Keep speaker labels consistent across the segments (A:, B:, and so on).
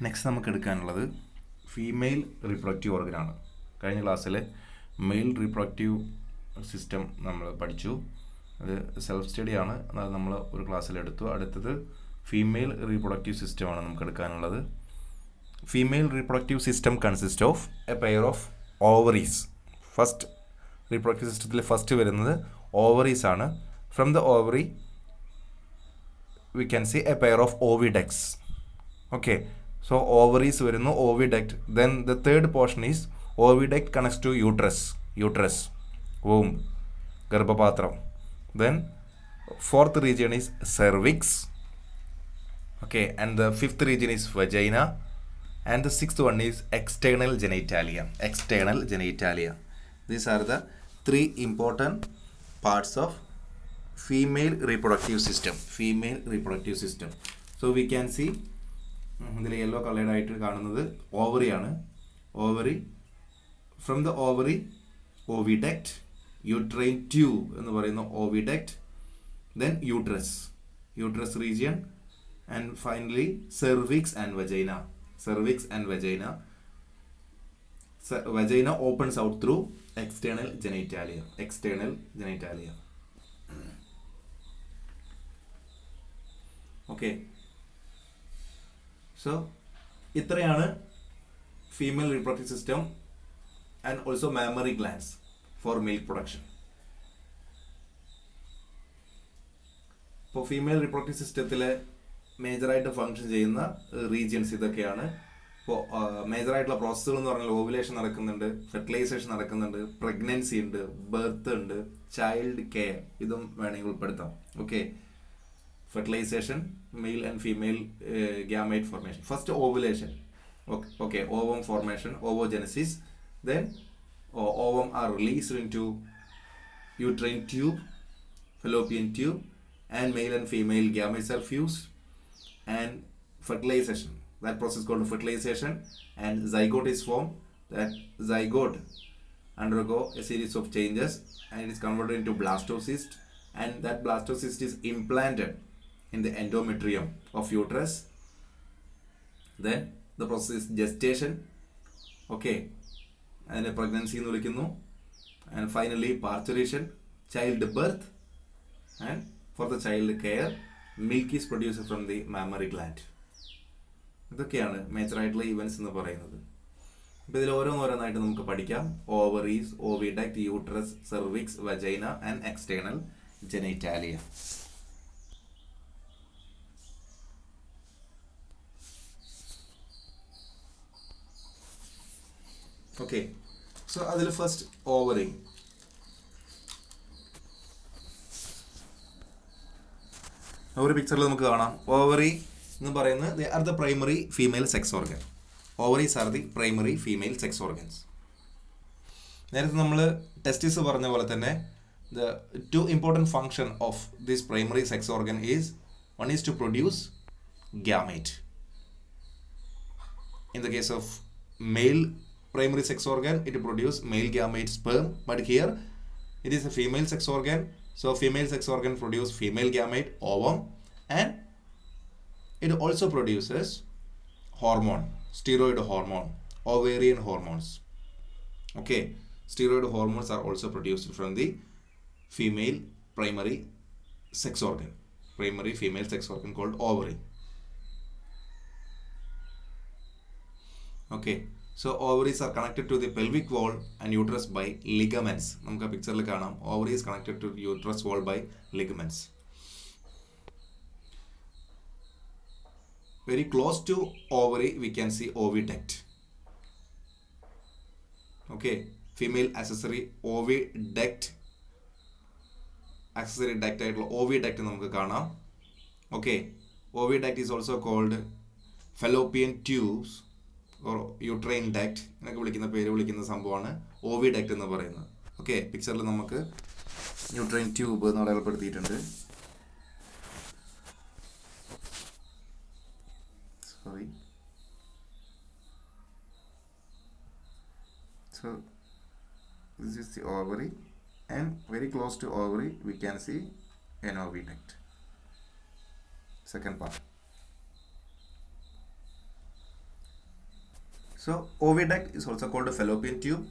A: Next നമുക്ക് എടുക്കാനുള്ളത് female reproductive ഓർഗനാണ്. കഴിഞ്ഞ ക്ലാസ്സിൽ മെയിൽ റീപ്രൊഡക്റ്റീവ് സിസ്റ്റം നമ്മൾ പഠിച്ചു. അത് സെൽഫ് സ്റ്റഡിയാണ്, അത് നമ്മൾ ഒരു ക്ലാസ്സിലെടുത്തു. അടുത്തത് ഫീമെയിൽ റീപ്രൊഡക്റ്റീവ് സിസ്റ്റമാണ് നമുക്ക് എടുക്കാനുള്ളത്. Female reproductive system consist of a pair of ovaries. First reproductive സിസ്റ്റത്തിൽ ഫസ്റ്റ് വരുന്നത് ഓവറീസ് ആണ്. From the ovary we can see a pair of oviducts. Okay, so ovaries വരുന്നു, oviduct. Then the third portion is oviduct connects to uterus, womb, ഗർഭപാത്രം. Then fourth region is cervix. Okay, and the fifth region is vagina, and the sixth one is external genitalia. These are the three important parts of female reproductive system. So we can see ഇതിൽ yellow coloured ആയിട്ട് കാണുന്നത് ഓവറിയാണ്. Ovary, from the ovary oviduct, uterine tube എന്ന് പറയുന്ന oviduct, then uterus region, and finally cervix and vagina. Vagina opens out through external genitalia. Okay, so ഇത്രയാണ് female reproductive system and also mammary glands for milk production. ഇപ്പോൾ female reproductive സിസ്റ്റത്തിലെ മേജറായിട്ട് function ചെയ്യുന്ന regions ഇതൊക്കെയാണ്. ഇപ്പോൾ മേജറായിട്ടുള്ള പ്രോസസ്സുകൾ എന്ന് പറഞ്ഞാൽ ഓവുലേഷൻ നടക്കുന്നുണ്ട്, ഫെർട്ടിലൈസേഷൻ നടക്കുന്നുണ്ട്, പ്രഗ്നൻസി ഉണ്ട്, ബർത്ത് ഉണ്ട്, ചൈൽഡ് കെയർ, ഇതും വേണമെങ്കിൽ ഉൾപ്പെടുത്താം. Okay, fertilization, male and female gamete formation. First ovulation. Okay, ovum formation, ovogenesis. Then ovum are released into uterine tube, fallopian tube, and male and female gametes are fused, and fertilization. That process called fertilization, and zygote is formed. That zygote undergo a series of changes and it is converted into blastocyst, and that blastocyst is implanted in the endometrium of uterus. Then the process is gestation. Okay, and a pregnancy എന്ന് വിളിക്കുന്നു. And finally parturition, child birth, and for the child care milk is produced from the mammary gland. ഇതൊക്കെയാണ് മേജറായിട്ടുള്ള events എന്ന് പറയുന്നത്. അപ്പോൾ ഇതിൽ ഓരോന്നായിട്ട് നമുക്ക് പഠിക്കാം. Ovaries, oviduct, uterus, cervix, vagina and external genitalia. Okay, so അതിൽ ഫസ്റ്റ് ഓവറി. ഒരു പിക്ചറിൽ നമുക്ക് കാണാം ഓവറി എന്ന് പറയുന്നത് they are the primary female sex organ. Ovaries are the primary female sex organs. നേരത്തെ നമ്മൾ ടെസ്റ്റിസ് പറഞ്ഞ പോലെ തന്നെ the two important function of this primary sex organ is one is to produce gamete. In the case of male primary sex organ, it produces male gamete sperm, but here it is a female sex organ, so female sex organ produce female gamete ovum, and it also produces hormone, steroid hormone, ovarian hormones. Okay, steroid hormones are also produced from the female primary sex organ, primary female sex organ called ovary. Okay, so ovaries are connected to the pelvic wall and uterus by ligaments. നമുക്ക് ആ പിക്ചറിൽ കാണാം, ovaries connected to uterus wall by ligaments. Very close to ovary we can see oviduct. Okay, female accessory oviduct, accessory duct ആയിട്ടുള്ള oviduct നമുക്ക് കാണാം. Okay, oviduct is also called fallopian tubes or uterine duct എന്നൊക്കെ വിളിക്കുന്ന സംഭവമാണ് oviduct എന്ന് പറയുന്നത്. Okay, പിക്ചറിൽ നമുക്ക് യൂട്രൈൻ ട്യൂബ് എന്ന് അടയാളപ്പെടുത്തിയിട്ടുണ്ട്. So this is the ovary, and very close to ovary we can see an oviduct. Second part. So oviduct is also called a fallopian tube.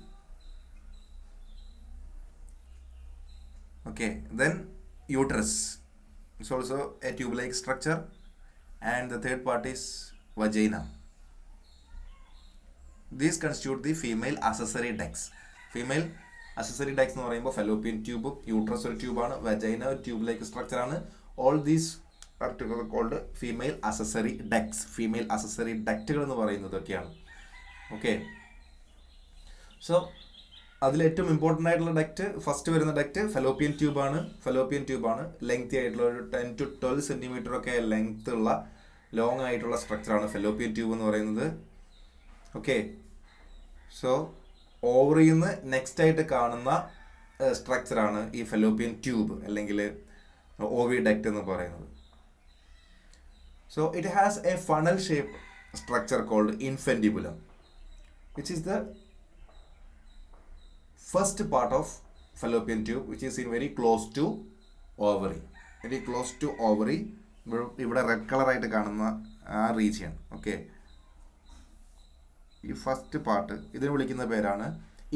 A: Okay, then uterus is also a tube-like structure, and the third part is vagina. These constitute the female accessory ducts. Female accessory ducts എന്ന് പറയുമ്പോൾ fallopian ട്യൂബും uterus ഒരു ട്യൂബാണ്, vagina ഒരു tube like സ്ട്രക്ചറാണ്. All these are called female accessory ducts. Female accessory ഡക്റ്റുകൾ എന്ന് പറയുന്നതൊക്കെയാണ്. ഓക്കെ, സോ അതിലേറ്റവും ഇമ്പോർട്ടൻ്റ് ആയിട്ടുള്ള ഡക്റ്റ്, ഫസ്റ്റ് വരുന്ന ഡക്റ്റ് ഫെലോപ്പിയൻ ട്യൂബാണ്. ലെങ്തി ആയിട്ടുള്ള ഒരു 10 to 12 സെൻറ്റിമീറ്റർ ഒക്കെ ലെങ്ത് ഉള്ള ലോങ് ആയിട്ടുള്ള സ്ട്രക്ചറാണ് ഫെലോപ്പിയൻ ട്യൂബ് എന്ന് പറയുന്നത്. ഓക്കെ, സോ ഓവറിയിൽ നിന്ന് നെക്സ്റ്റ് ആയിട്ട് കാണുന്ന സ്ട്രക്ചറാണ് ഈ ഫെലോപ്പിയൻ ട്യൂബ് അല്ലെങ്കിൽ ഓവിഡക്റ്റ് എന്ന് പറയുന്നത്. So it has a funnel shape structure called infundibulum, which is the first part of fallopian tube, which is in very close to ovary. ഇവിടെ റെഡ് കളർ ആയിട്ട് കാണുന്ന ആ റീജിയൻ. ഓക്കെ, ഈ first part ഇതിന് വിളിക്കുന്ന പേരാണ്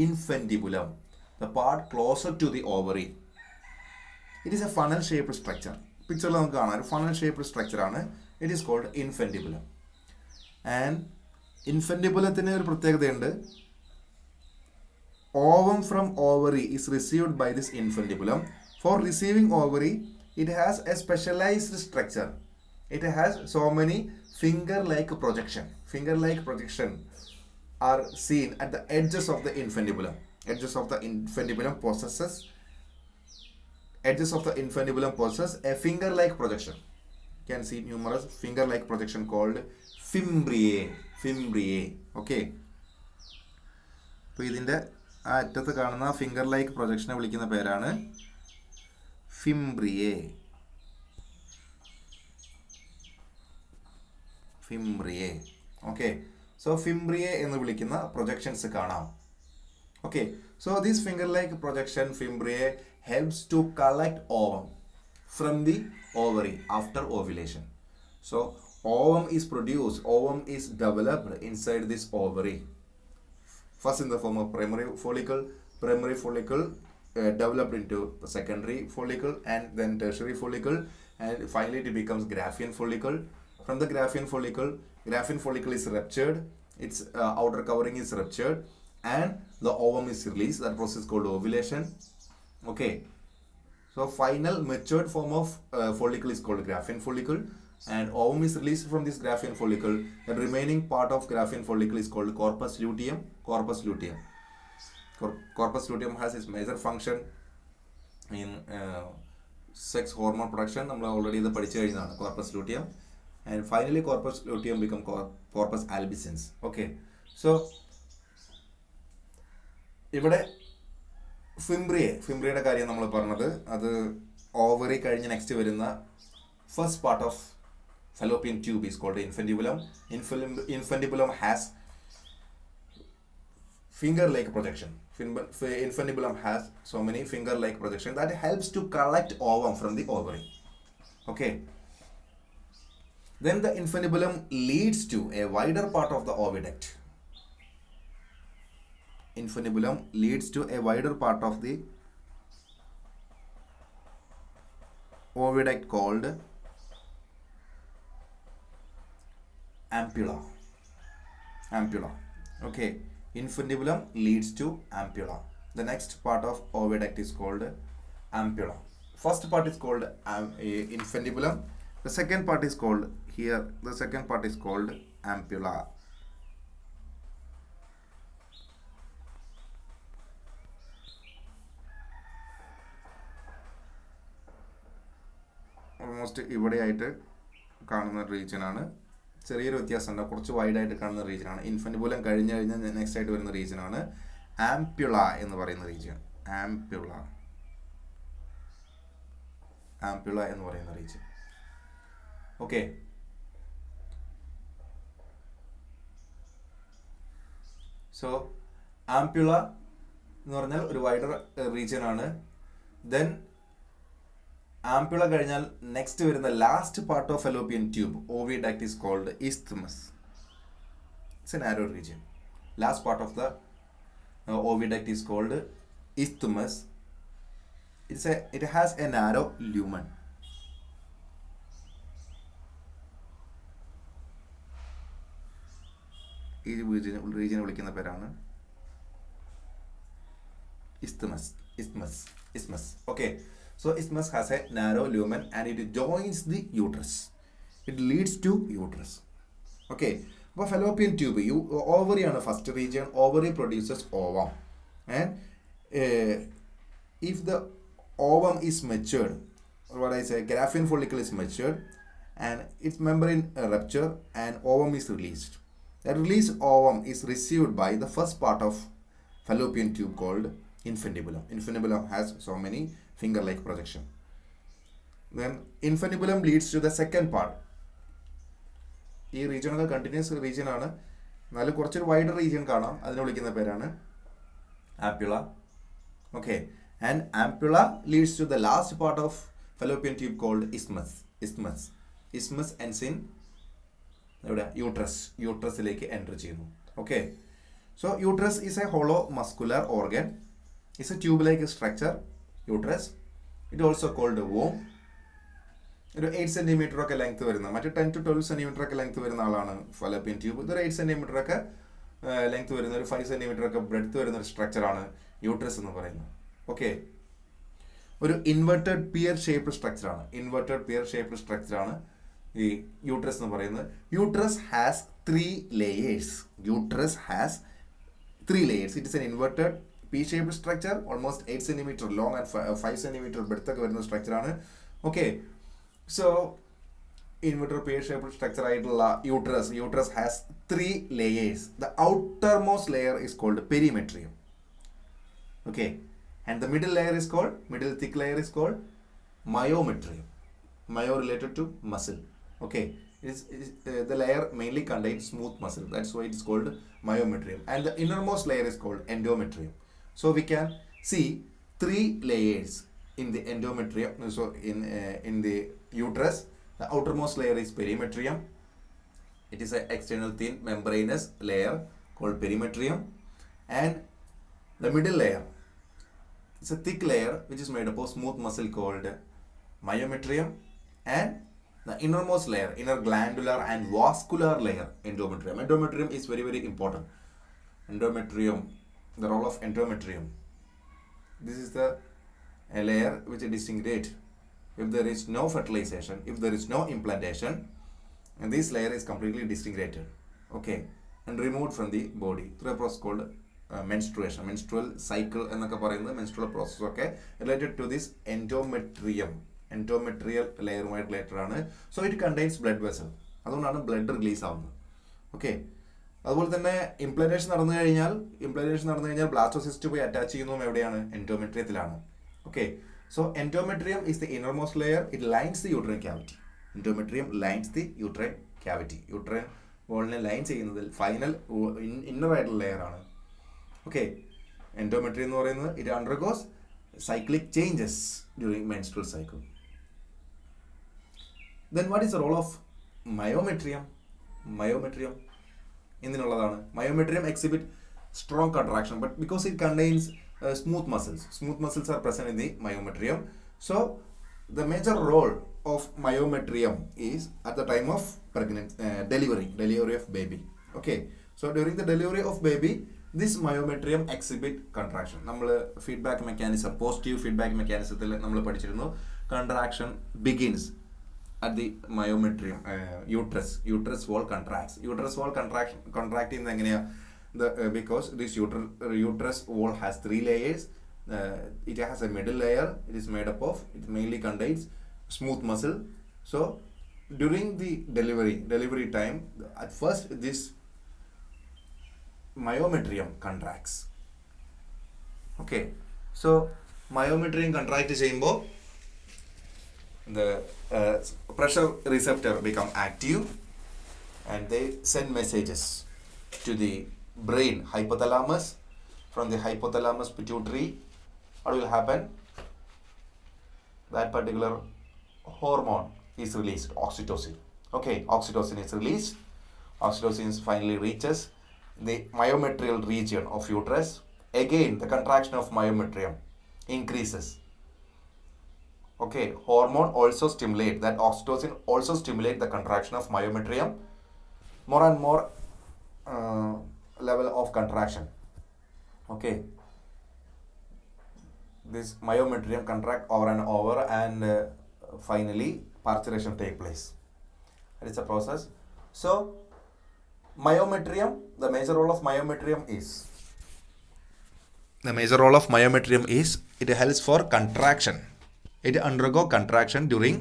A: infundibulum, the part closer to the ovary. It is a funnel shaped structure. പിക്ചറിൽ നമുക്ക് കാണാം, ഒരു ഫണൽ ഷേപ്ഡ് സ്ട്രക്ചറാണ്. It is called infundibulum. And ഇൻഫെൻഡിബുലത്തിന് ഒരു പ്രത്യേകതയുണ്ട്. Ovum from ovary is received by this infundibulum. For receiving ovary it has a specialized structure. It has so many finger-like projection are seen at the edges of the infundibulum. Edges of the infundibulum possess a finger-like projection. You can see numerous finger-like projection called fimbriae. Okay, അപ്പോൾ ഇതിൻ്റെ ആ അറ്റത്ത് കാണുന്ന finger like പ്രൊജക്ഷനെ വിളിക്കുന്ന പേരാണ് ഫിംബ്രിയെ. Okay, so ഫിംബ്രിയെ എന്ന് വിളിക്കുന്ന projections കാണാം. Okay, so this finger like projection fimbriae helps to collect ovum from the ovary after ovulation. So ovum is developed inside this ovary, first in the form of primary follicle developed into secondary follicle and then tertiary follicle, and finally it becomes Graafian follicle. From the Graafian follicle is ruptured, its outer covering is ruptured, and the ovum is released. That process is called ovulation. Okay, so final matured form of follicle is called Graafian follicle, and ovum is released from this Graafian follicle. The remaining part of Graafian follicle is called corpus luteum. Corpus luteum has its major function in sex hormone production. നമ്മൾ already ഇത് പഠിച്ചു കഴിഞ്ഞതാണ് corpus luteum, and finally corpus luteum become corpus albicans. Okay, so ഇവിടെ ഫിംബ്രിയയുടെ കാര്യം നമ്മൾ പറഞ്ഞത്, അത് ovary കഴിഞ്ഞ് നെക്സ്റ്റ് വരുന്ന first part of fallopian tube is called infundibulum. Infundibulum has finger-like projection. Infundibulum has so many finger-like projection that helps to collect ovum from the ovary. Okay, then the infundibulum leads to a wider part of the oviduct. Infundibulum leads to a wider part of the oviduct called ampulla. Okay, infundibulum leads to ampulla. The next part of oviduct is called ampulla. First part is called infundibulum. The second part is called ampulla. Almost ഇവിടെ ആയിട്ട് കാണുന്ന റീജിയനാണ്. ചെറിയൊരു വ്യത്യാസമുണ്ട്, കുറച്ച് വൈഡായിട്ട് കാണുന്ന റീജിയനാണ്. ഇൻഫൻഡിബുലം കഴിഞ്ഞ് കഴിഞ്ഞാൽ next ആയിട്ട് വരുന്ന റീജിയനാണ് ആംപ്യുള എന്ന് പറയുന്ന റീജിയൻ. ആംപ്യുള എന്ന് പറയുന്ന റീജിയൻ. ഓക്കെ, സോ ആംപ്യുള എന്ന് പറഞ്ഞാൽ ഒരു വൈഡർ റീജിയനാണ്. ദെൻ ആംപ്യുള കഴിഞ്ഞാൽ നെക്സ്റ്റ് വരുന്ന last part of fallopian tube oviduct is called isthmus. It's a narrow region. last part of the oviduct is called isthmus. It has a narrow lumen. ഈ റീജിയനെ വിളിക്കുന്ന പേരാണ് isthmus. Okay, so isthmus has a narrow lumen and it joins the uterus. It leads to uterus. Okay, അപ്പോൾ fallopian tube, ovary ആണ് first region. ovary produces ovum, and if the ovum is matured, or what I say, Graafian follicle is matured and its membrane rupture and ovum is released. The released ovum is received by the first part of fallopian tube called infundibulum. Infundibulum has so many finger-like projection. Then infundibulum leads to the second part. ഈ റീജിയനൊക്കെ continuous region ആണ്, എന്നാലും കുറച്ചൊരു wider region കാണാം. അതിനെ വിളിക്കുന്ന പേരാണ് ampulla. Okay, and ampulla leads to the last part of fallopian tube called isthmus ends in എവിടെ? യൂട്രസിലേക്ക് എൻ്റർ ചെയ്യുന്നു. Okay, so uterus is a hollow muscular organ. It's a tube-like structure, uterus. It also called a womb. ഒരു 8 centimetre ഒക്കെ length വരുന്ന, മറ്റേ 10 to 12 centimetre ഒക്കെ length വരുന്ന ആളാണ് ഫലോപ്പിയൻ ട്യൂബ്. ഇതൊരു 8 സെൻറ്റിമീറ്റർ ഒക്കെ ലെങ്ത് വരുന്ന, ഒരു 5 സെൻറ്റിമീറ്റർ ഒക്കെ ബ്രെഡ്ത്ത് വരുന്ന ഒരു സ്ട്രക്ചറാണ് യൂട്രസ് എന്ന് പറയുന്നത്. ഓക്കെ, ഒരു ഇൻവെർട്ടഡ് പിയർ ഷേപ്ഡ് സ്ട്രക്ചറാണ് ഈ യൂട്രസ് എന്ന് പറയുന്നത്. Uterus has 3 layers. It is an inverted P-shaped structure, almost 8 centimeter long and 5 centimeter breadth ഒക്കെ വരുന്ന സ്ട്രക്ചറാണ്. Okay, so inverted pear-shaped structure ആയിട്ടുള്ള uterus has 3 layers. The outermost layer is called perimetrium. Okay, and the middle thick layer is called myometrium. Myo related to muscle. Okay, the layer mainly contains smooth muscle. That's why it is called myometrium. And the innermost layer is called endometrium. So we can see 3 layers in the endometrium. So in the uterus, the outermost layer is perimetrium. It is an external thin membranous layer called perimetrium. And the middle layer, it's a thick layer which is made up of smooth muscle called myometrium. And the innermost layer, inner glandular and vascular layer, endometrium. Endometrium is very, very important. The role of endometrium. This is the layer which disintegrates if there is no fertilization, if there is no implantation, and this layer is completely disintegrated. Okay, and removed from the body through a process called menstruation. Menstrual cycle എന്നൊക്കെ പറയുന്നത് menstrual process ഒക്കെ related to this endometrial ലെയറുമായിട്ട് related ആണ്. So it contains blood vessel, അതുകൊണ്ടാണ് blood release ആവുന്നത്. Okay, അതുപോലെ തന്നെ implantation നടന്നു കഴിഞ്ഞാൽ ബ്ലാസ്റ്റോസിസ്റ്റ് പോയി അറ്റാച്ച് ചെയ്യുന്നതും എവിടെയാണ്? എൻഡോമെട്രിയത്തിലാണ്. Okay, so endometrium is the innermost layer. It lines the uterine cavity. Endometrium lines the uterine cavity. Uterine വോളിനെ ലൈൻ ചെയ്യുന്നതിൽ ഫൈനൽ ഇന്നർ ആയിട്ടുള്ള ലെയർ ആണ്. ഓക്കെ, എൻഡോമെട്രിയം എന്ന് പറയുന്നത് it undergoes cyclic changes during menstrual cycle. Then what is the role of myometrium? എന്തിനുള്ളതാണ്? Myometrium exhibit strong contraction, but because it contains smooth muscles are present in the myometrium. So the major role of myometrium is at the time of delivery of baby. Okay, so during the delivery of baby, this myometrium exhibit contraction. നമ്മൾ feedback mechanism, positive feedback മെക്കാനിസത്തിൽ നമ്മൾ പഠിച്ചിരുന്നു. contraction begins at the myometrium. uterus wall contracts. contract ചെയ്യുന്നത് എങ്ങനെയാ? Because this uterus wall has 3 layers. It has a middle layer. It is made up of, it mainly contains smooth muscle. So during the delivery time, at first this myometrium contracts. Okay, so myometrium contract ചെയ്യുമ്പോൾ the pressure receptor become active and they send messages to the brain hypothalamus. From the hypothalamus pituitary, what will happen? That particular hormone is released, oxytocin. Okay, oxytocin is released. Oxytocin finally reaches the myometrial region of uterus, again the contraction of myometrium increases. Okay, hormone also stimulate, that oxytocin also stimulate the contraction of myometrium, more and more level of contraction. Okay, this myometrium contract over and over, and finally parturition take place. It is a process. So myometrium, the major role of myometrium is it helps for contraction. It undergo contraction during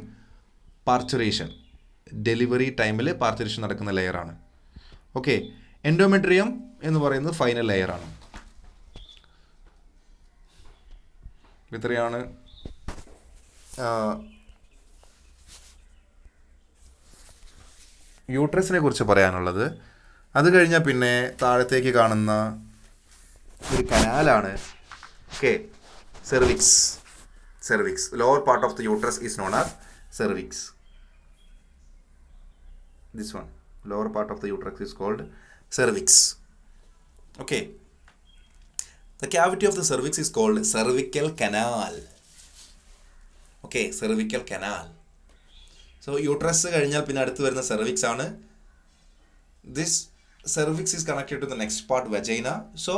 A: parturition. Delivery ടൈമിൽ പാർച്ചറിഷൻ നടക്കുന്ന ലെയറാണ്. Okay, endometrium എന്ന് പറയുന്നത് final ലെയറാണ്. ഇത്രയാണ് യൂട്രസിനെ കുറിച്ച് പറയാനുള്ളത്. അത് കഴിഞ്ഞാൽ പിന്നെ താഴത്തേക്ക് കാണുന്ന ഒരു കനാലാണ്. Okay, cervix. Lower part of the uterus is known as cervix. This one, lower part of the uterus is called cervix. Okay, the cavity of the cervix is called cervical canal. Okay, cervical canal. So uterus കഴിഞ്ഞാൽ പിന്നെ അടുത്ത് വരുന്ന cervix ആണ്. This cervix is connected to the next part, vagina. So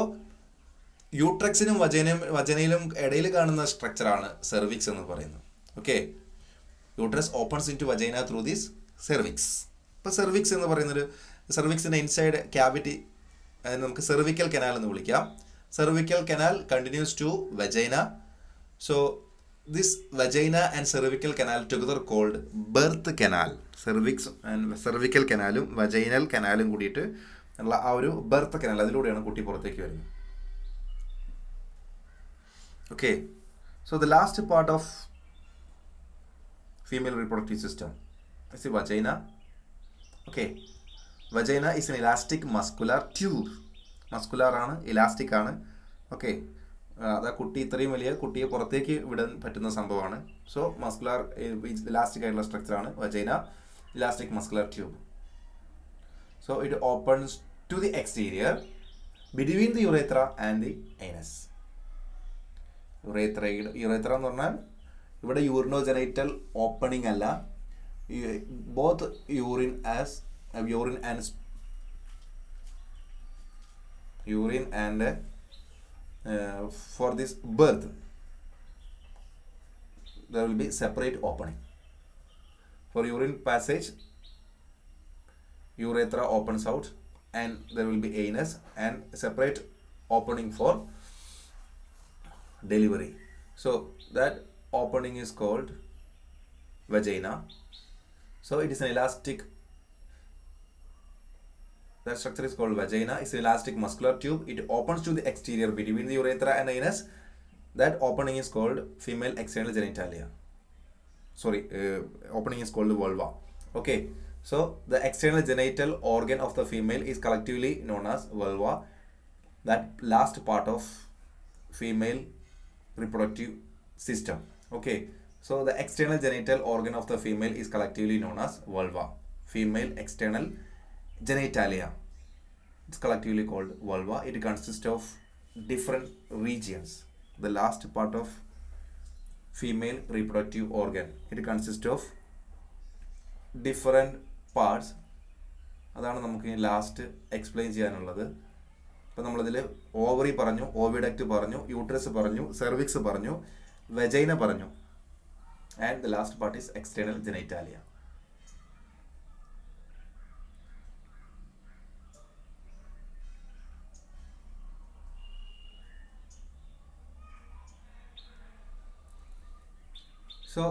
A: യൂട്രക്സിനും വജനയിലും ഇടയിൽ കാണുന്ന സ്ട്രക്ചറാണ് cervix എന്ന് പറയുന്നത്. Okay, uterus opens into vagina through this cervix. ഇപ്പോൾ സെർവിക്സ് എന്ന് പറയുന്നൊരു സെർവിക്സിൻ്റെ ഇൻസൈഡ് ക്യാവിറ്റി നമുക്ക് സെർവിക്കൽ കനാൽ എന്ന് വിളിക്കാം. Cervical canal continues to vagina. So this vagina and cervical canal together called birth canal. Cervical കനാലും വജൈനൽ കനാലും കൂടിയിട്ട് ഉള്ള ആ ഒരു ബെർത്ത് കനാൽ, അതിലൂടെയാണ് കുട്ടി പുറത്തേക്ക് വരുന്നത്. Okay, so the last part of female reproductive system is the vagina. Okay, vagina is an elastic muscular tube. Muscular ആണ്, elastic ആണ്. ഓക്കെ, അത് കുട്ടി ഇത്രയും വലിയ കുട്ടിയെ പുറത്തേക്ക് വിടാൻ പറ്റുന്ന സംഭവമാണ്. സോ മസ്കുലാർ ഇലാസ്റ്റിക് ആയിട്ടുള്ള സ്ട്രക്ചറാണ് vagina, elastic muscular tube. So it opens to the exterior between the urethra and the anus. Urethra എന്ന് പറഞ്ഞാൽ ഇവിടെ യൂറിനോജനൈറ്റൽ ഓപ്പണിംഗ് അല്ല, both urine and for this birth there will be separate opening. For urine passage, urethra opens out and there will be anus and separate opening for delivery. So that opening is called vagina. So it is an elastic, that structure is called vagina. It's an elastic muscular tube. It opens to the exterior between the urethra and anus. That opening is called female external genitalia. Opening is called vulva. Okay, so the external genital organ of the female is collectively known as vulva. That last part of female reproductive system. Okay, so the external genital organ of the female is collectively known as vulva. Female external genitalia, it's collectively called vulva. It consists of different regions. The last part of female reproductive organ, it consists of different parts. അതാണ് നമുക്ക് last explain ചെയ്യാനുള്ളത്. അപ്പോൾ നമ്മളിതിൽ ovary പറഞ്ഞു, oviduct പറഞ്ഞു, uterus പറഞ്ഞു, cervix പറഞ്ഞു, vagina പറഞ്ഞു, and the last part is external genitalia. So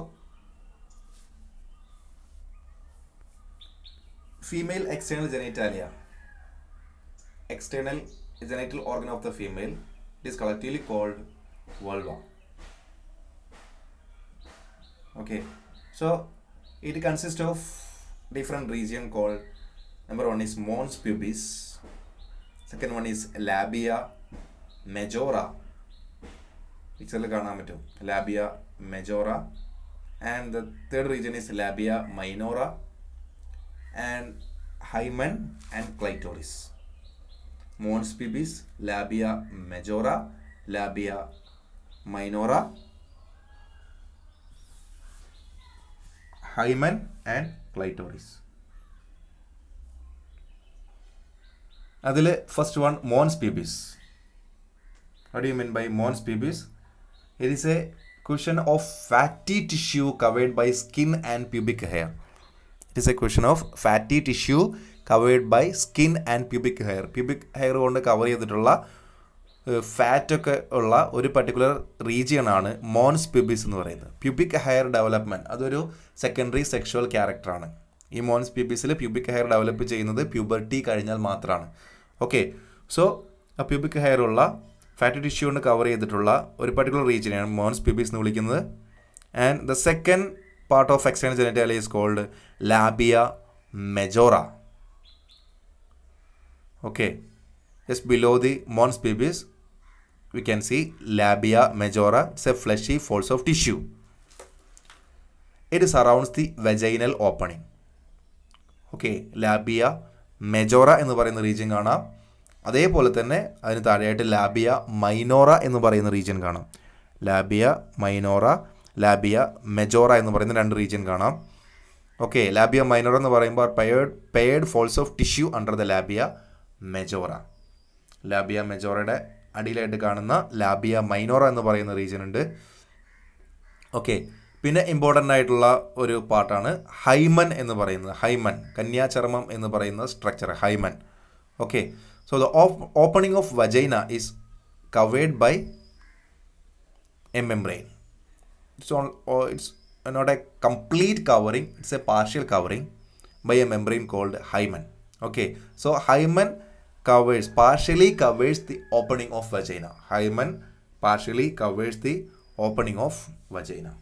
A: female external genitalia, external genital organ of the female, it is collectively called vulva. Okay, so it consists of different region called, number one is mons pubis, second one is labia majora, picture കാണാൻ പറ്റും, labia majora, and the third region is labia minora and hymen and clitoris. Mons pubis, labia majora, labia minora, hymen and clitoris. അതിൽ first one mons pubis. What do you mean by mons pubis? It is a cushion of fatty tissue covered by skin and pubic hair. It is a cushion of fatty tissue covered by skin and pubic hair. Pubic hair കൊണ്ട് cover ചെയ്തിട്ടുള്ള ഫാറ്റൊക്കെ ഉള്ള ഒരു particular region ആണ് Mons pubis എന്ന് പറയുന്നത്. Pubic hair development അതൊരു secondary sexual ക്യാരക്ടറാണ്. ഈ മോൺസ് പ്യൂബിസിൽ പ്യൂബിക് ഹെയർ ഡെവലപ്പ് ചെയ്യുന്നത് പ്യൂബർട്ടി കഴിഞ്ഞാൽ മാത്രമാണ്. ഓക്കെ, സോ ആ പ്യൂബിക് ഹെയർ ഉള്ള ഫാറ്റി ടിഷ്യൂ കൊണ്ട് കവർ ചെയ്തിട്ടുള്ള ഒരു പർട്ടിക്കുലർ റീജിയനാണ് മോൺസ് പ്യൂബിസ് എന്ന് വിളിക്കുന്നത്. And the second part of external genitalia is called labia majora. Okay, just below the mons pubis we can see labia majora. It's a fleshy folds of tissue. It surrounds the vaginal opening. Okay, labia majora എന്ന് പറയുന്ന region കാണാം. അതേപോലെ തന്നെ അതിന് താഴെയായിട്ട് labia minora എന്ന് പറയുന്ന region കാണാം. ലാബിയ മൈനോറ, ലാബിയ മെജോറ എന്ന് പറയുന്ന രണ്ട് റീജിയൻ കാണാം. ഓക്കെ, ലാബിയ മൈനോറ എന്ന് പറയുമ്പോൾ paired folds of tissue under the labia majora. Labia മെജോറയുടെ അടിയിലായിട്ട് കാണുന്ന ലാബിയ മൈനോറ എന്ന് പറയുന്ന റീജിയൻ ഉണ്ട്. ഓക്കെ, പിന്നെ ഇമ്പോർട്ടൻ്റ് ആയിട്ടുള്ള ഒരു പാർട്ടാണ് ഹൈമൻ എന്ന് പറയുന്നത്. ഹൈമൻ, കന്യാചർമ്മം എന്ന് പറയുന്ന structure hymen. Okay, so the opening of vagina is covered by a membrane. It's not a complete covering, it's a partial covering by a membrane called hymen. Okay, so hymen partially covers the opening of vagina. Hymen partially covers the opening of vagina.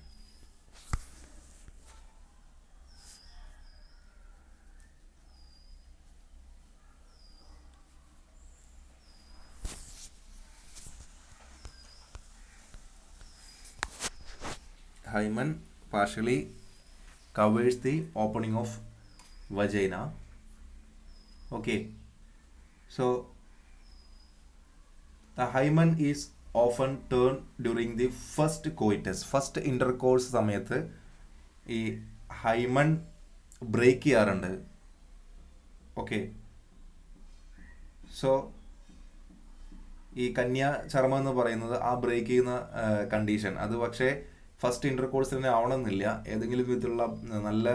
A: Hymen partially covers the opening of vagina. Okay, so the hymen is often turned during the first coitus. First intercourse സമയത്ത് ഈ hymen break ചെയ്യാറുണ്ട്. Okay, so ഈ കന്യാചർമ്മം എന്ന് പറയുന്നത് ആ break ചെയ്യുന്ന condition അത് പക്ഷേ ഫസ്റ്റ് ഇൻ്റർകോഴ്സിൽ തന്നെ ആവണമെന്നില്ല. ഏതെങ്കിലും വിധത്തിലുള്ള നല്ല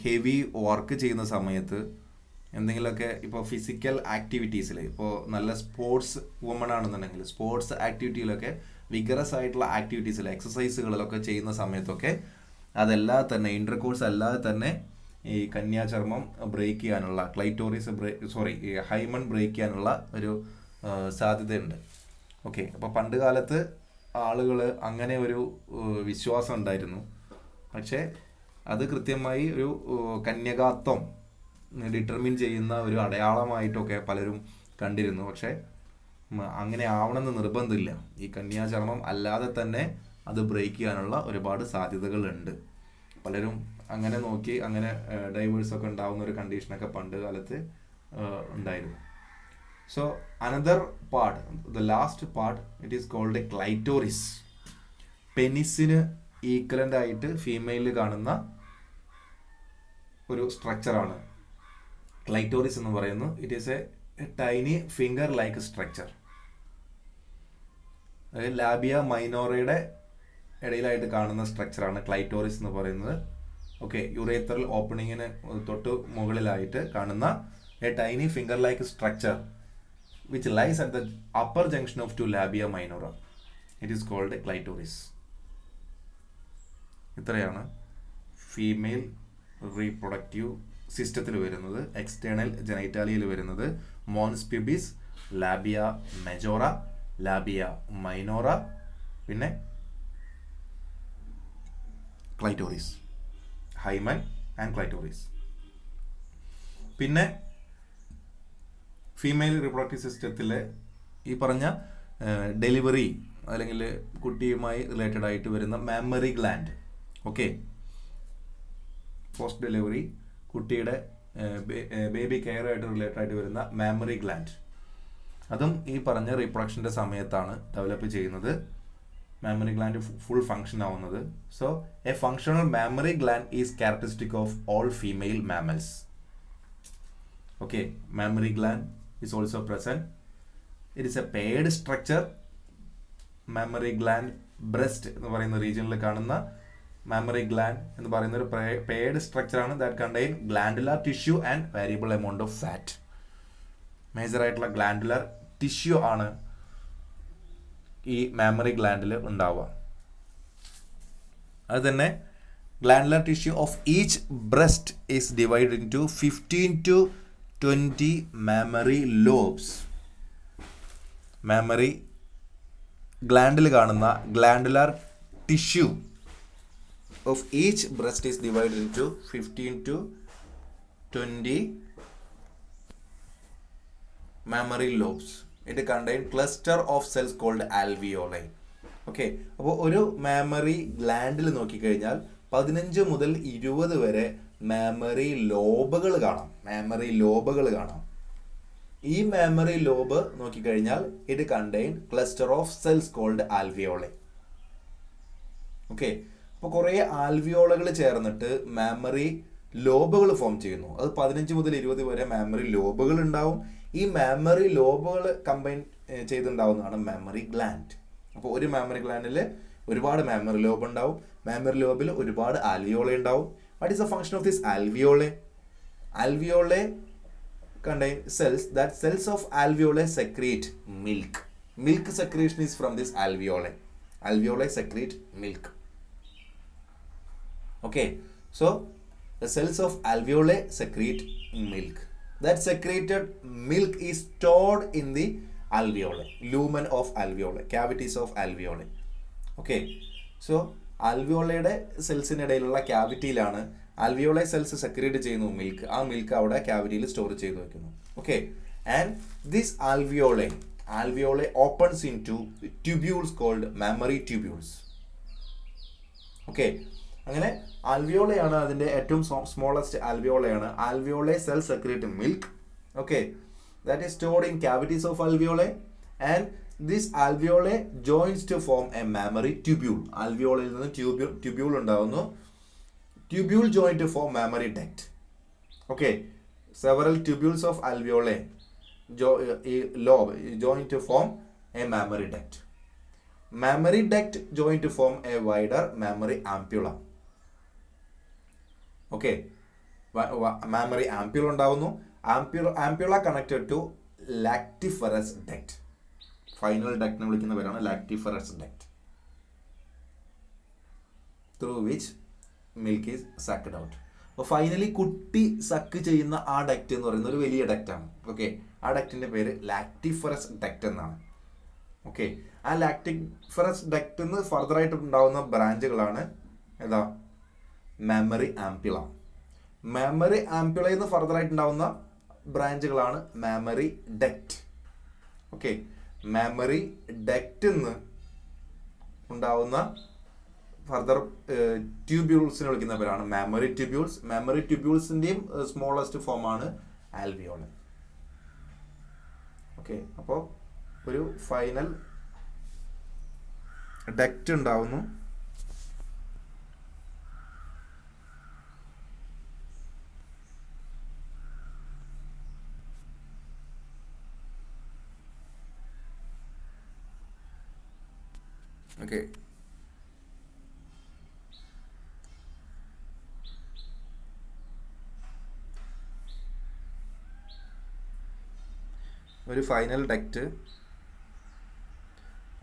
A: ഹെവി വർക്ക് ചെയ്യുന്ന സമയത്ത് എന്തെങ്കിലുമൊക്കെ ഇപ്പോൾ ഫിസിക്കൽ ആക്ടിവിറ്റീസിൽ ഇപ്പോൾ നല്ല സ്പോർട്സ് വുമൺ ആണെന്നുണ്ടെങ്കിൽ സ്പോർട്സ് ആക്ടിവിറ്റിയിലൊക്കെ വിഗറസ് ആയിട്ടുള്ള ആക്ടിവിറ്റീസിൽ എക്സസൈസുകളിലൊക്കെ ചെയ്യുന്ന സമയത്തൊക്കെ അതല്ലാതെ തന്നെ ഇൻ്റർകോഴ്സ് അല്ലാതെ തന്നെ ഈ കന്യാചർമ്മം ബ്രേക്ക് ചെയ്യാനുള്ള ഈ ഹൈമൺ ബ്രേക്ക് ചെയ്യാനുള്ള ഒരു സാധ്യതയുണ്ട്. ഓക്കെ, അപ്പോൾ പണ്ട് കാലത്ത് ആളുകൾ അങ്ങനെ ഒരു വിശ്വാസം ഉണ്ടായിരുന്നു. പക്ഷേ അത് കൃത്യമായി ഒരു കന്യകാത്വം ഡിറ്റർമിൻ ചെയ്യുന്ന ഒരു അടയാളമായിട്ടൊക്കെ പലരും കണ്ടിരുന്നു. പക്ഷേ അങ്ങനെ ആവണമെന്ന് നിർബന്ധമില്ല. ഈ കന്യാചർമ്മം അല്ലാതെ തന്നെ അത് ബ്രേക്ക് ചെയ്യാനുള്ള ഒരുപാട് സാധ്യതകളുണ്ട്. പലരും അങ്ങനെ നോക്കി അങ്ങനെ ഡൈവേഴ്സൊക്കെ ഉണ്ടാവുന്ന ഒരു കണ്ടീഷനൊക്കെ പണ്ട് കാലത്ത് ഉണ്ടായിരുന്നു. So another part, the last part, it is called a clitoris. പെനിസിന് ഈക്വലൻ്റ് ആയിട്ട് ഫീമെയിലിൽ കാണുന്ന ഒരു സ്ട്രക്ചറാണ് ക്ലൈറ്റോറിസ് എന്ന് പറയുന്നത്. It is a tiny finger like structure. അതായത് ലാബിയ മൈനോറയുടെ ഇടയിലായിട്ട് കാണുന്ന സ്ട്രക്ചറാണ് ക്ലൈറ്റോറിസ് എന്ന് പറയുന്നത്. ഓക്കെ, യുറേത്രൽ ഓപ്പണിങ്ങിന് തൊട്ട് മുകളിലായിട്ട് കാണുന്ന A tiny finger like structure which lies at the upper junction of two labia minora. It is called a clitoris. ഇത്രയാണ് ഫീമെയിൽ റീപ്രൊഡക്റ്റീവ് സിസ്റ്റത്തിൽ വരുന്നത്. എക്സ്റ്റേണൽ ജെനൈറ്റാലിയയിൽ വരുന്നത് mons pubis, labia majora, labia minora, പിന്നെ clitoris, hymen and clitoris. പിന്നെ female reproductive സിസ്റ്റത്തിലെ ഈ പറഞ്ഞ ഡെലിവറി അല്ലെങ്കിൽ കുട്ടിയുമായി റിലേറ്റഡ് ആയിട്ട് വരുന്ന mammary gland. Okay, post delivery കുട്ടിയുടെ ബേബി കെയറായിട്ട് റിലേറ്റഡ് ആയിട്ട് വരുന്ന മാമറി ഗ്ലാൻഡ് അതും ഈ പറഞ്ഞ റീപ്രൊഡക്ഷൻ്റെ സമയത്താണ് ഡെവലപ്പ് ചെയ്യുന്നത്, മാമറി ഗ്ലാൻഡ് ഫുൾ ഫങ്ഷൻ ആവുന്നത്. So a functional mammary gland is characteristic of all female mammals. Okay, mammary gland is also present. It is a paired structure. Mammary gland breast എന്ന് പറയുന്ന റീജിയനിൽ കാണുന്ന മാമറി ഗ്ലാൻഡ് എന്ന് പറയുന്ന ഒരു paired സ്ട്രക്ചറാണ് that contain glandular tissue and variable amount of fat. Major ആയിട്ടുള്ള glandular tissue ആണ് ഈ മാമറി ഗ്ലാൻഡിൽ ഉണ്ടാവുക. അത് തന്നെ glandular tissue of each breast is divide into 15 to 20 mammary lobes. Mammary ഗ്ലാൻഡിൽ കാണുന്ന glandular tissue of each breast is divided into 15 to 20 mammary lobes. It contains cluster of cells called alveoli. Okay, അപ്പോൾ ഒരു mammary ഗ്ലാൻഡിൽ നോക്കിക്കഴിഞ്ഞാൽ 15 മുതൽ 20 വരെ mammary ലോബുകൾ കാണാം. ഈ മാമറി ലോബ് നോക്കിക്കഴിഞ്ഞാൽ it contain cluster of cells called alveoli. Okay, അപ്പോൾ കുറേ ആൽവിയോളകൾ ചേർന്നിട്ട് മാമറി ലോബുകൾ ഫോം ചെയ്യുന്നു. അത് 15 മുതൽ 20 വരെ മാമറി ലോബുകൾ ഉണ്ടാവും. ഈ മാമറി ലോബുകൾ കമ്പൈൻ ചെയ്തുണ്ടാവുന്നതാണ് മാമറി ഗ്ലാൻഡ്. അപ്പോൾ ഒരു മാമറി ഗ്ലാൻഡിൽ ഒരുപാട് മാമറി ലോബ് ഉണ്ടാവും. മാമറി ലോബിൽ ഒരുപാട് ആൽവിയോളെ ഉണ്ടാവും. What is the function of this alveoli? Alveoli contain cells. That cells of alveoli secrete milk. Milk secretion is from this alveoli. Alveoli secrete milk. Okay, so the cells of alveoli secrete milk. That secreted milk is stored in the alveoli, lumen of alveoli, cavities of alveoli. Okay, so alveoli cells ഇടയിലുള്ള ക്യാവിറ്റിയിലാണ് alveoli cells secrete ചെയ്യുന്നു milk. ആ milk അവിടെ ക്യാവിറ്റിയിൽ store ചെയ്ത് വെക്കുന്നു. Okay, and this alveoli opens into tubules called mammary tubules. Okay, അങ്ങനെ ആൽവിയോളയാണ് അതിൻ്റെ ഏറ്റവും സ്മോളസ്റ്റ് ആൽവിയോളയാണ്. Alveoli cell secrete milk. Okay, that is stored in cavities of alveoli and this alveoli joins to form a mammary tubule. ആൽവിയോളയിൽ നിന്ന് tubule ഉണ്ടാകുന്നു. Tubule join to form mammary duct. Okay, several tubules of alveoli lobe join to form a mammary duct. Mammary duct join to form a wider mammary ampulla. Okay, mammary ampulla ഉണ്ടാവുന്നു. Ampulla connected to lactiferous duct. Final duct എന്ന് വിളിക്കുന്ന പേരാണ് lactiferous duct, through which milk is sucked out. അപ്പോൾ finally കുട്ടി suck ചെയ്യുന്ന ആ duct എന്ന് പറയുന്നത് ഒരു വലിയ ഡക്റ്റാണ്. ഓക്കെ, ആ ഡക്റ്റിൻ്റെ പേര് ലാക്റ്റിഫറസ് ഡക്റ്റ് എന്നാണ്. ഓക്കെ, ആ ലാക്റ്റിഫറസ് ഡക്റ്റിൽ നിന്ന് ഫർദറായിട്ട് ഉണ്ടാകുന്ന ബ്രാഞ്ചുകളാണ് ഏതാ? മാമറി ആംപ്യുള. മാമറി ആംപ്യുളയിൽ നിന്ന് ഫർദറായിട്ട് ഉണ്ടാകുന്ന ബ്രാഞ്ചുകളാണ് മാമറി ഡക്റ്റ്. ഓക്കെ, മാമറി ഡക്റ്റിൽ നിന്ന് ഉണ്ടാവുന്ന ഫർദർ ട്യൂബ്യൂൾസിനെ വിളിക്കുന്ന പേരാണ് മാമറി ട്യൂബ്യൂൾസ്. മാമറി ട്യൂബ്യൂൾസിൻ്റെയും സ്മോളസ്റ്റ് ഫോമാണ് ആൽവിയോളെ. ഓക്കെ, അപ്പോൾ ഒരു ഫൈനൽ ഡക്റ്റ് ഉണ്ടാവുന്നു. ഓക്കെ, ഒരു ഫൈനൽ ഡക്റ്റ്.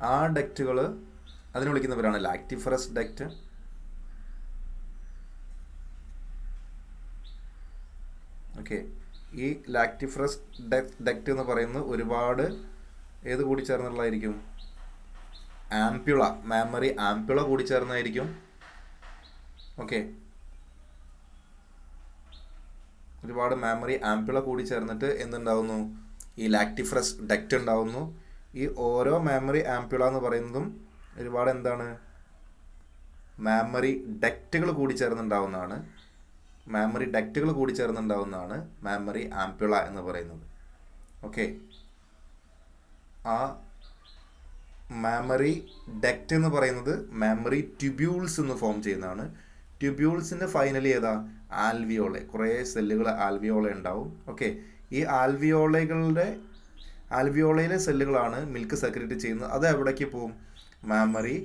A: ആ ഡക്റ്റുകൾ അതിന് വിളിക്കുന്നവരാണ് ലാക്റ്റിഫറസ് ഡക്റ്റ്. ഓക്കെ, ഈ ലാക്റ്റിഫറസ് ഡക്റ്റ് എന്ന് പറയുന്നത് ഒരുപാട് ഏത് കൂടി ചേർന്നുള്ളതായിരിക്കും? ആംപ്യുള, മാമറി ആംപ്യുള കൂടി ചേർന്നായിരിക്കും. ഓക്കെ, ഒരുപാട് മാമറി ആംപ്യുള കൂടി ചേർന്നിട്ട് എന്തുണ്ടാവുന്നു? ഈ ലാക്റ്റിഫറസ് ഡക്റ്റ് ഉണ്ടാവുന്നു. ഈ ഓരോ മാമറി ആംപ്യുള എന്ന് പറയുന്നതും ഒരുപാട് എന്താണ്? മാമറി ഡക്റ്റുകൾ കൂടി ചേർന്നുണ്ടാവുന്നതാണ്. മാമറി ഡക്റ്റുകൾ കൂടി ചേർന്നുണ്ടാവുന്നതാണ് മാമറി ആംപ്യുള എന്ന് പറയുന്നത്. ഓക്കെ, ആ മാമറി ഡക്റ്റ് എന്ന് പറയുന്നത് മാമറി ട്യൂബ്യൂൾസ് എന്ന് ഫോം ചെയ്യുന്നതാണ്. ട്യൂബ്യൂൾസിൻ്റെ ഫൈനലി ഏതാ? ആൽവിയോളെ. കുറേ സെല്ലുകൾ ആൽവിയോളെ ഉണ്ടാവും. ഓക്കെ, ഈ ആൽവിയോളയിലെ സെല്ലുകളാണ് മിൽക്ക് സെക്രേറ്റ് ചെയ്യുന്നത്. അത് എവിടേക്ക് പോവും? മാമറി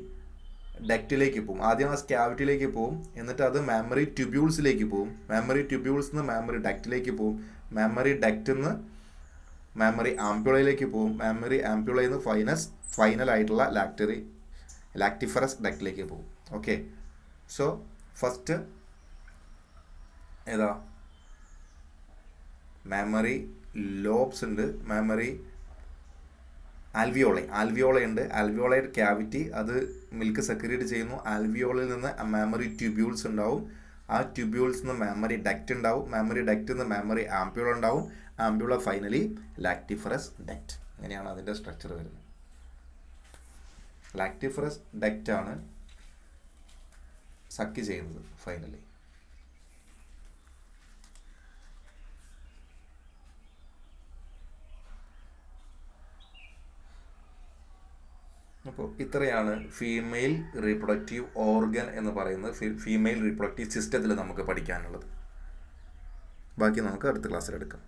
A: ഡക്റ്റിലേക്ക് പോവും. ആദ്യം ആ സ്കാവിറ്റിയിലേക്ക് പോവും, എന്നിട്ട് അത് മാമറി ട്യൂബ്യൂൾസിലേക്ക് പോവും. മാമറി ട്യൂബ്യൂൾസിൽ നിന്ന് മാമറി ഡക്റ്റിലേക്ക് പോവും. മാമറി ഡക്റ്റിൽ നിന്ന് മാമറി ആംപ്യൂളയിലേക്ക് പോവും. മാമറി ആംപ്യൂളയിൽ നിന്ന് ഫൈനലായിട്ടുള്ള ലാക്ടിഫറസ് ഡക്റ്റിലേക്ക് പോവും. ഓക്കെ, സോ ഫസ്റ്റ് ഏതാ? മാമറി ലോബ്സ് ഉണ്ട്, മാമറി ആൽവിയോള ഉണ്ട്. ആൽവിയോളയുടെ ക്യാവിറ്റി അത് മിൽക്ക് സെക്രീറ്റ് ചെയ്യുന്നു. ആൽവിയോളയിൽ നിന്ന് മാമറി ട്യൂബ്യൂൾസ് ഉണ്ടാവും. ആ ട്യൂബ്യൂൾസിൽ നിന്ന് മാമറി ഡക്റ്റ് ഉണ്ടാവും. മാമറി ഡക്റ്റിൽ നിന്ന് മാമറി ആംപ്യൂള ഉണ്ടാവും. ആംപ്യൂള ഫൈനലി ലാക്ടിഫറസ് ഡക്റ്റ്. അങ്ങനെയാണ് അതിൻ്റെ സ്ട്രക്ചർ വരുന്നത്. ലാക്ടിഫറസ് ഡക്റ്റ് ആണ് സക്ക് ചെയ്യുന്നത് ഫൈനലി. അപ്പോൾ ഇത്രയാണ് ഫീമെയിൽ റീപ്രൊഡക്റ്റീവ് ഓർഗൻ എന്ന് പറയുന്നത്. ഫീമെയിൽ റീപ്രൊഡക്റ്റീവ് സിസ്റ്റത്തിൽ നമുക്ക് പഠിക്കാനുള്ളത്. ബാക്കി നമുക്ക് അടുത്ത ക്ലാസ്സിൽ എടുക്കാം.